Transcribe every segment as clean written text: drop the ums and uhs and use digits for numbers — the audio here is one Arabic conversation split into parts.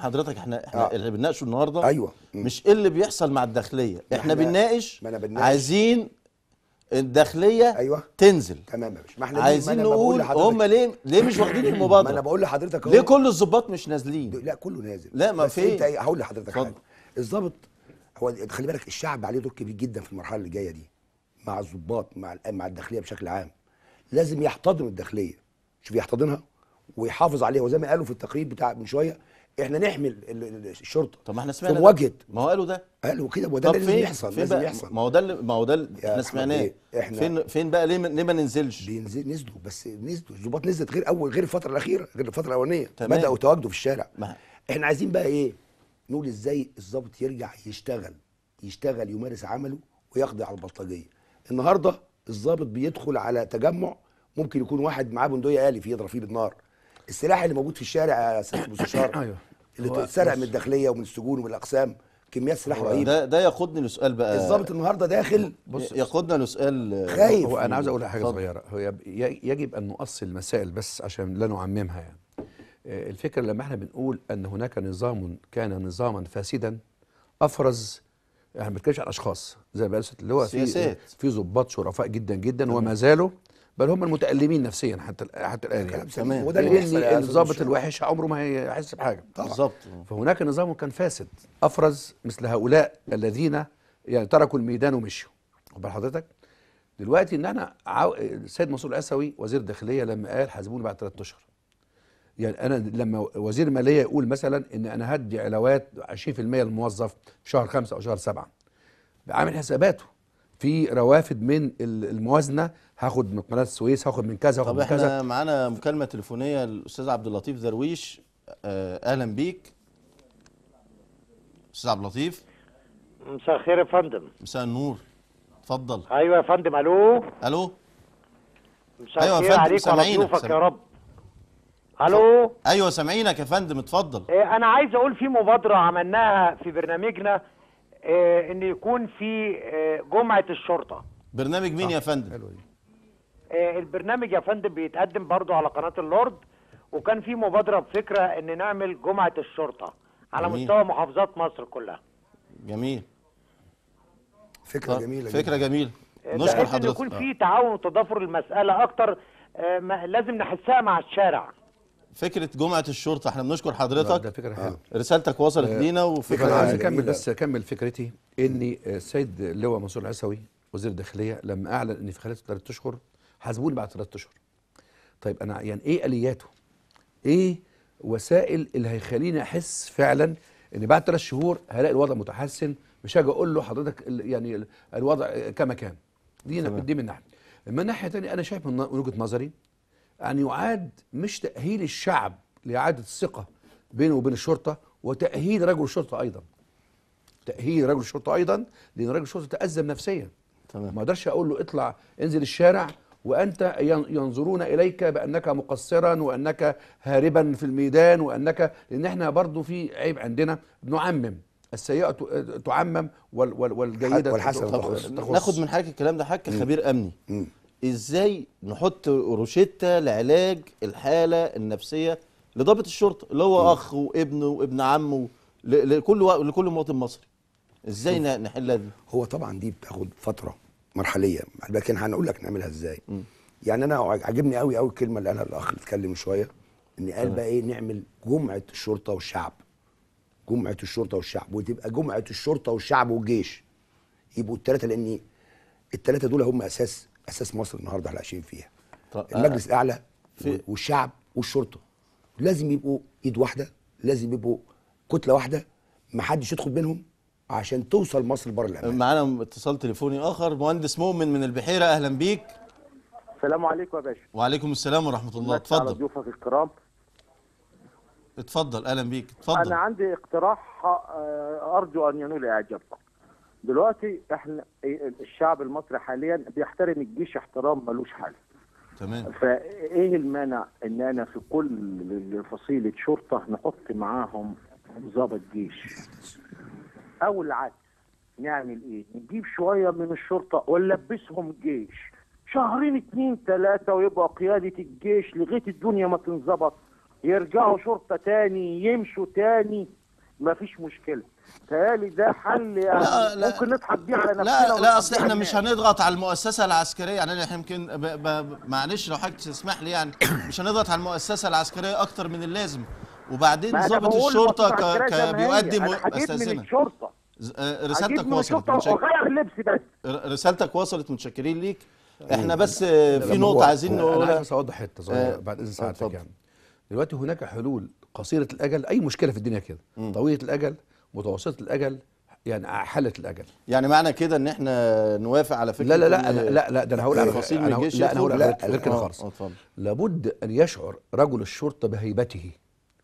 حضرتك احنا اللي بنناقشه النهارده ايوه مش ايه اللي بيحصل مع الداخليه، احنا بنناقش ما انا بنناقش عايزين الداخليه ايوه تنزل. تمام يا باشا. ما احنا عايزين نقول هم ليه مش واخدين المبادره؟ ما انا بقول لحضرتك ليه كل الضباط مش نازلين؟ لا كله نازل. لا ما بس في انت هقول لحضرتك حاجه. الضابط هو خلي بالك الشعب عليه دور كبير جدا في المرحله اللي جايه دي مع الضباط مع الداخليه بشكل عام. لازم يحتضن الداخليه، شوف يحتضنها ويحافظ عليها. وزي ما قالوا في التقرير بتاع من شويه احنا نحمل الشرطه. طب ما احنا سمعنا في مواجهه. ما هو قالوا كده وده اللي لازم يحصل. لازم يحصل. ما هو ده اللي احنا سمعناه. فين بقى ليه ما ننزلش؟ نزلوا بس الضباط نزلت غير الفتره الاخيره، غير الفتره الاولانيه بداوا تواجدوا في الشارع. احنا عايزين بقى ايه؟ نقول ازاي الضابط يرجع يشتغل يمارس عمله ويقضي على البلطجيه. النهارده الضابط بيدخل على تجمع ممكن يكون واحد معاه بندقيه آلي يضرب فيه بالنار. السلاح اللي موجود في الشارع يا سياده المستشار ايوه اللي اتسرق من الداخليه ومن السجون ومن الاقسام كميات سلاح رهيبه. ده يقودني لسؤال بقى. الضابط النهارده داخل يقودنا لسؤال خايف. هو انا عاوز اقول حاجه صغيره. هو يجب ان نؤصل المسائل بس عشان لا نعممها يعني. الفكره لما احنا بنقول ان هناك نظام كان نظاما فاسدا افرز، احنا ما بنتكلمش عن اشخاص زي ما قالت اللي هو في ضباط شرفاء جدا جدا وما زالوا، بل هم المتألمين نفسيا حتى الان يعني. تمام. وده اللي بيحصل. الضابط الوحش عمره ما هيحس بحاجه. بالظبط. فهناك نظام كان فاسد افرز مثل هؤلاء الذين يعني تركوا الميدان ومشوا. خد بال حضرتك؟ دلوقتي ان احنا السيد منصور العسوي وزير الداخليه لما قال حاسبوني بعد 3 اشهر. يعني انا لما وزير الماليه يقول مثلا ان انا هدي علاوات 20% للموظف في شهر 5 او شهر 7، عامل حساباته في روافد من الموازنه، هاخد من قناه السويس، هاخد من كذا، هاخد من كذا. طب احنا معانا مكالمه تليفونيه الاستاذ عبد اللطيف درويش. اهلا بيك استاذ عبد اللطيف. مساء الخير يا فندم. مساء النور، اتفضل. ايوه يا فندم. الو مساء ايوه الخير يا فندم، عليك وعلى ضيوفك يا رب. الو ايوه سامعينك يا فندم، اتفضل. انا عايز اقول في مبادره عملناها في برنامجنا، ان يكون في جمعه الشرطه. برنامج مين يا فندم؟ البرنامج يا فندم بيتقدم برضو على قناه اللورد، وكان في مبادره بفكره ان نعمل جمعه الشرطه على مستوى محافظات مصر كلها. جميل. فكره جميله. فكره جميله. نشكر حضرتك. يكون في تعاون وتضافر المساله اكتر، لازم نحسها مع الشارع. فكره جمعه الشرطه احنا بنشكر حضرتك. ده فكره حلوه. رسالتك وصلت لينا وفكره عايز اكمل فكرتي. ان السيد اللواء منصور العسوي وزير الداخليه لما اعلن ان في خلال 3 اشهر حاسبوني بعد 3 اشهر. طيب انا يعني ايه الياته؟ ايه وسائل اللي هيخليني احس فعلا ان بعد 3 شهور هلاقي الوضع متحسن؟ مش هاجي اقول له حضرتك يعني الوضع كما كان. دي من ناحيه. من ناحيه ثانيه انا شايف من وجهه نظري ان يعاد مش تاهيل الشعب لاعاده الثقه بينه وبين الشرطه، وتاهيل رجل الشرطه ايضا. تاهيل رجل الشرطه ايضا، لان رجل الشرطه تازم نفسيا. تمام. ما اقدرش اقول له اطلع انزل الشارع وانت ينظرون اليك بانك مقصرا وانك هاربا في الميدان وانك، لان احنا برضو في عيب عندنا بنعمم. السيئه تعمم والجيده والحسنه ناخد من حضرتك الكلام ده حضرتك كخبير امني. ازاي نحط روشته لعلاج الحاله النفسيه لضابط الشرطه اللي هو اخ وابنه وابن عمه لكل مواطن مصري؟ ازاي نحلها دي؟ هو طبعا دي بتاخد فتره مرحليه، لكن هنقول لك نعملها ازاي. يعني انا عجبني قوي الكلمه اللي قالها الاخ اللي اتكلم شويه، ان قال بقى ايه، نعمل جمعه الشرطه والشعب. جمعه الشرطه والشعب، وتبقى جمعه الشرطه والشعب والجيش، يبقوا الثلاثه، لان الثلاثه دول هم اساس مصر النهارده اللي عايشين فيها. المجلس الاعلى والشعب والشرطه لازم يبقوا ايد واحده، لازم يبقوا كتله واحده، ما حدش يدخل بينهم عشان توصل مصر بره الامان. معانا اتصال تليفوني اخر، مهندس مؤمن من البحيره. اهلا بيك. السلام عليكم يا باشا. وعليكم السلام ورحمه الله. اتفضل. على ضيوفك الكرام. اتفضل. اهلا بيك. اتفضل. انا عندي اقتراح ارجو ان ينول اعجابكم. دلوقتي احنا الشعب المصري حاليا بيحترم الجيش احترام ملوش حل. تمام. فايه المانع ان انا في كل فصيله شرطه نحط معاهم ضابط جيش؟ او العكس، نعمل ايه؟ نجيب شويه من الشرطه ونلبسهم جيش 2 2 3 ويبقى قياده الجيش لغايه الدنيا ما تنظبط يرجعوا شرطه تاني، يمشوا تاني، مفيش مشكله. تهيألي ده حل يعني ممكن نضحك بيه على نفسنا. لا اصل احنا مش هنضغط على المؤسسه العسكريه، يعني احنا يمكن معلش لو حضرتك تسمح لي، يعني مش هنضغط على المؤسسه العسكريه اكتر من اللازم. وبعدين ضابط الشرطه بيقدم استاذنا الشرطه رسالتك وصلت، وغير اللبس بس. رسالتك وصلت، متشكرين ليك. احنا بس في نقطه عايزين نقولها. انا عايز اوضح حته صغيره بعد اذن سعادتك. يعني دلوقتي هناك حلول قصيره الاجل، اي مشكله في الدنيا كده، طويله الاجل، متوسطه الاجل، يعني حاله الاجل. يعني معنى كده ان احنا نوافق على فكره؟ لا ده انا هقول على تفاصيل من الجيش. لا انا هقول على غير كده خالص. لابد ان يشعر رجل الشرطه بهيبته،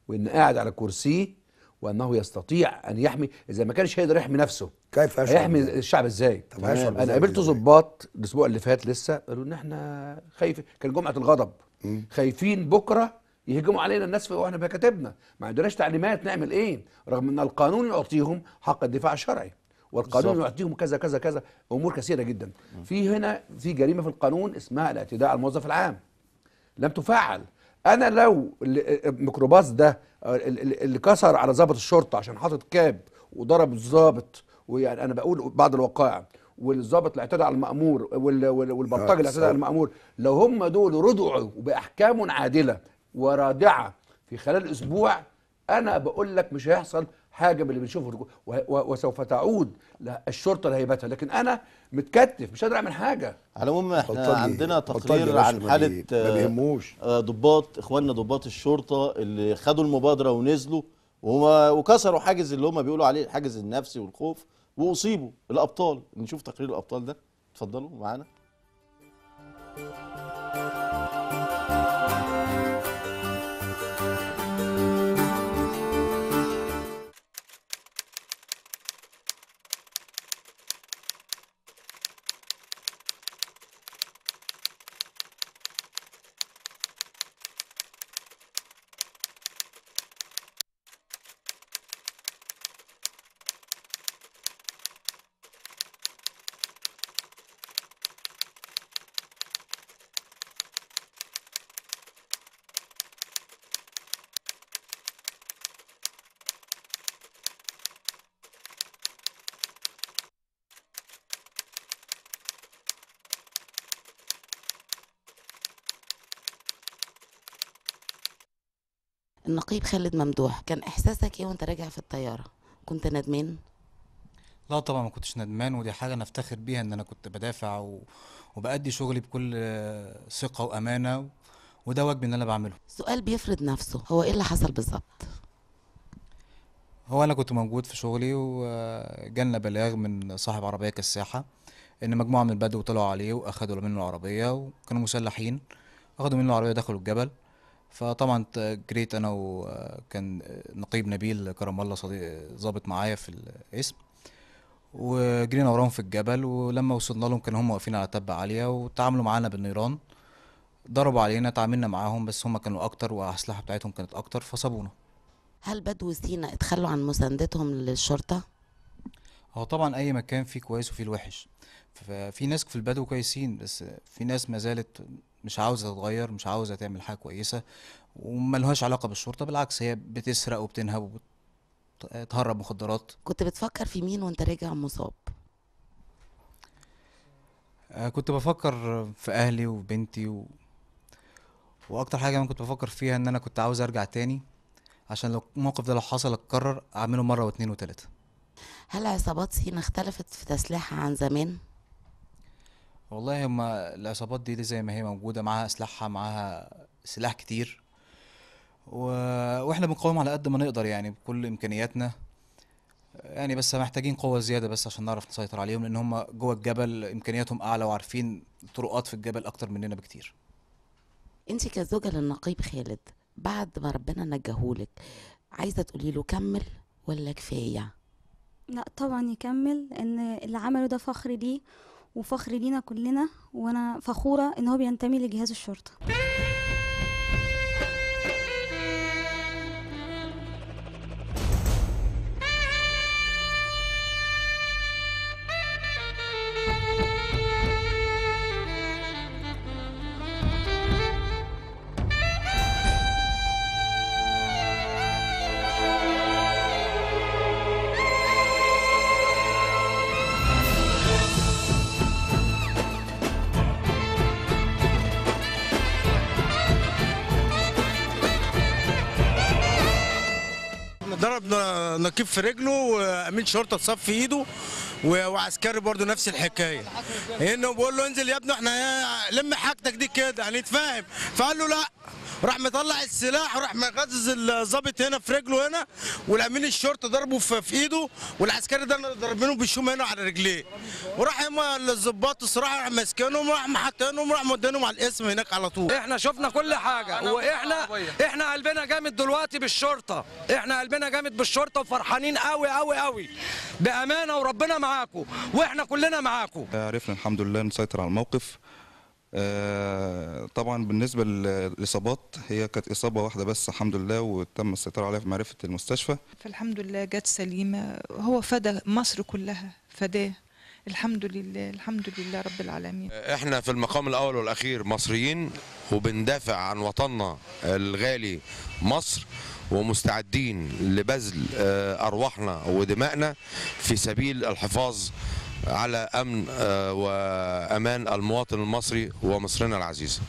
وان قاعد على كرسيه، وانه يستطيع ان يحمي. اذا ما كانش هيقدر يحمي نفسه كيف هيحمي الشعب ازاي؟ انا قابلت ضباط الاسبوع اللي فات لسه قالوا ان احنا خايفين، كان جمعه الغضب، خايفين بكره يهجموا علينا الناس واحنا بكاتبنا، ما عندناش تعليمات نعمل ايه، رغم ان القانون يعطيهم حق الدفاع الشرعي، والقانون يعطيهم كذا كذا كذا، امور كثيره جدا. هنا في جريمه في القانون اسمها الاعتداء على الموظف العام لم تفعل. انا لو الميكروباص ده اللي كسر على ضابط الشرطه عشان حاطط كاب وضرب الضابط، ويعني انا بقول بعض الوقائع، والضابط اللي اعتدى على المأمور والبلطجي اللي اعتدى على المأمور، لو هم دول ردعوا باحكام عادله ورادعه في خلال اسبوع، انا بقول لك مش هيحصل حاجه من اللي بنشوفه، وسوف تعود الشرطه لهيبتها. لكن انا متكتف مش قادر اعمل حاجه. على العموم احنا عندنا تقرير عن حاله ضباط اخواننا ضباط الشرطه اللي خدوا المبادره ونزلوا وكسروا حاجز اللي هم بيقولوا عليه الحاجز النفسي والخوف، واصيبوا الابطال. نشوف تقرير الابطال ده، اتفضلوا معانا. النقيب خالد ممدوح، كان احساسك ايه وانت راجع في الطياره؟ كنت ندمان؟ لا طبعا ما كنتش ندمان، ودي حاجه نفتخر بيها ان انا كنت بدافع وبأدي شغلي بكل ثقه وامانه، وده واجبي ان انا بعمله. سؤال بيفرض نفسه، هو ايه اللي حصل بالظبط؟ هو انا كنت موجود في شغلي وجالنا بلاغ من صاحب عربيه كساحه ان مجموعه من البدو طلعوا عليه واخدوا منه العربيه، وكانوا مسلحين، اخدوا منه العربيه دخلوا الجبل. فطبعا جريت انا وكان نقيب نبيل كرم الله صديق ضابط معايا في الاسم، وجرينا وراهم في الجبل، ولما وصلنا لهم كانوا هم واقفين على تبة عالية وتعاملوا معانا بالنيران، ضربوا علينا، تعاملنا معاهم بس هم كانوا اكتر والاسلحه بتاعتهم كانت اكتر فصابونا. هل بدو سينا اتخلوا عن مساندتهم للشرطه؟ هو طبعا اي مكان فيه كويس وفيه الوحش، ففي ناس في البدو كويسين، بس في ناس ما زالت مش عاوزه تتغير، مش عاوزه تعمل حاجه كويسه وملهاش علاقه بالشرطه، بالعكس هي بتسرق وبتنهب وبتهرب مخدرات. كنت بتفكر في مين وانت راجع مصاب؟ كنت بفكر في اهلي وبنتي واكتر حاجه انا كنت بفكر فيها ان انا كنت عاوز ارجع تاني، عشان لو الموقف ده لو حصل اتكرر اعمله مره واثنين وثلاثه. هل عصابات سينا اختلفت في تسليحها عن زمان؟ والله هما العصابات دي زي ما هي موجوده، معاها اسلحه، معاها سلاح كتير، واحنا بنقاوم على قد ما نقدر يعني بكل امكانياتنا يعني، بس محتاجين قوه زياده بس عشان نعرف نسيطر عليهم، لان هم جوه الجبل امكانياتهم اعلى وعارفين طرقات في الجبل اكتر مننا بكتير. انت كزوجة للنقيب خالد، بعد ما ربنا نجاهولك، عايزه تقولي له كمل ولا كفايه؟ لا طبعا يكمل، ان اللي عمله ده فخر ليه وفخر لينا كلنا، وانا فخوره ان هو بينتمي لجهاز الشرطه. ضرب نقيب في رجله، وامين شرطه اتصاب في ايده، وعسكري برضه نفس الحكايه. انه بيقول له انزل يا ابني، احنا لم حاجتك دي كده هنتفاهم. فقال له لا، راح مطلع السلاح وراح مغزز الظابط هنا في رجله هنا، والامين الشرطه ضربه في ايده، والعسكري ده ضربينه بالشوم هنا على رجليه. وراح الظباط الصراحه راح ماسكينهم، راح محطينهم، راح مودينهم على القسم هناك على طول. احنا شفنا كل حاجه، واحنا قلبنا جامد دلوقتي بالشرطه، احنا قلبنا جامد بالشرطه وفرحانين قوي قوي قوي بامانه، وربنا معاكم واحنا كلنا معاكم. عرفنا الحمد لله نسيطر على الموقف. طبعا بالنسبه للاصابات، هي كانت اصابه واحده بس الحمد لله، وتم السيطره عليها في معرفه المستشفى. فالحمد لله جت سليمه، هو فدى مصر كلها، فداه الحمد لله، الحمد لله رب العالمين. احنا في المقام الاول والاخير مصريين، وبندافع عن وطننا الغالي مصر، ومستعدين لبذل ارواحنا ودمائنا في سبيل الحفاظ على امن وامان المواطن المصري ومصرنا العزيزه.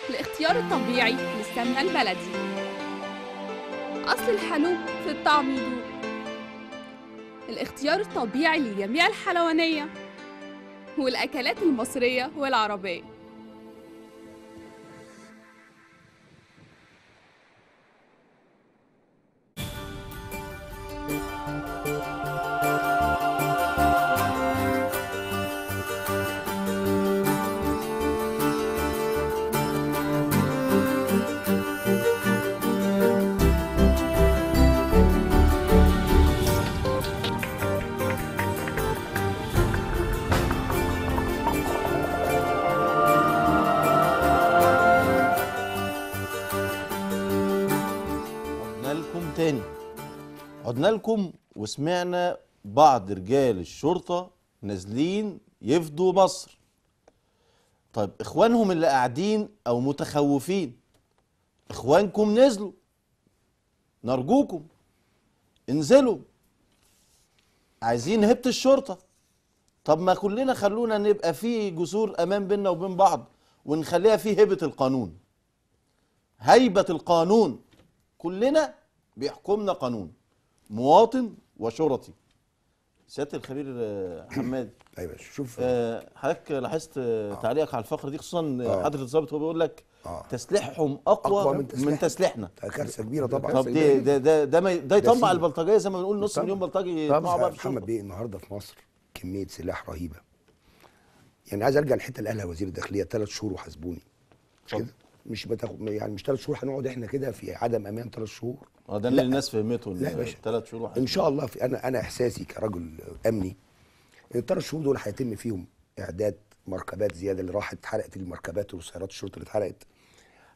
الاختيار الطبيعي للسمنة البلدي، أصل الحلو في الطعم يدوب. الاختيار الطبيعي لجميع الحلوانية والأكلات المصرية والعربية. عدنا لكم وسمعنا بعض رجال الشرطة نازلين يفدوا مصر. طيب اخوانهم اللي قاعدين او متخوفين، اخوانكم نزلوا، نرجوكم انزلوا، عايزين هيبة الشرطة. طب ما كلنا خلونا نبقى في جسور امان بيننا وبين بعض، ونخليها في هيبة القانون، هيبة القانون. كلنا بيحكمنا قانون، مواطن وشرطي. سياده الخبير حماد، ايوه شوف حضرتك لاحظت تعليقك على الفقره دي، خصوصا حضره الضابط هو بيقول لك تسليحهم اقوى من تسليحنا. كارثه كبيره طبعا. طب ده يطمع البلطجيه زي ما بنقول، نص مليون بلطجي يطمعوا بقى في محمد بيه. النهارده في مصر كميه سلاح رهيبه. يعني عايز ارجع للحته اللي قالها وزير الداخليه، 3 شهور وحاسبوني. مش كده؟ مش بتاخد يعني مش 3 شهور هنقعد احنا كده في عدم امان 3 شهور. ده اللي الناس فهمته، لا يا باشا 3 شهور ان شاء الله. انا احساسي كرجل امني ان ال3 شهور دول هيتم فيهم اعداد مركبات زياده اللي راحت اتحرقت، المركبات وسيارات الشرطه اللي اتحرقت.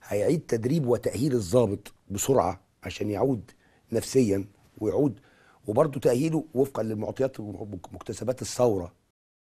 هيعيد تدريب وتاهيل الضابط بسرعه عشان يعود نفسيا ويعود، وبرضه تاهيله وفقا للمعطيات ومكتسبات الثوره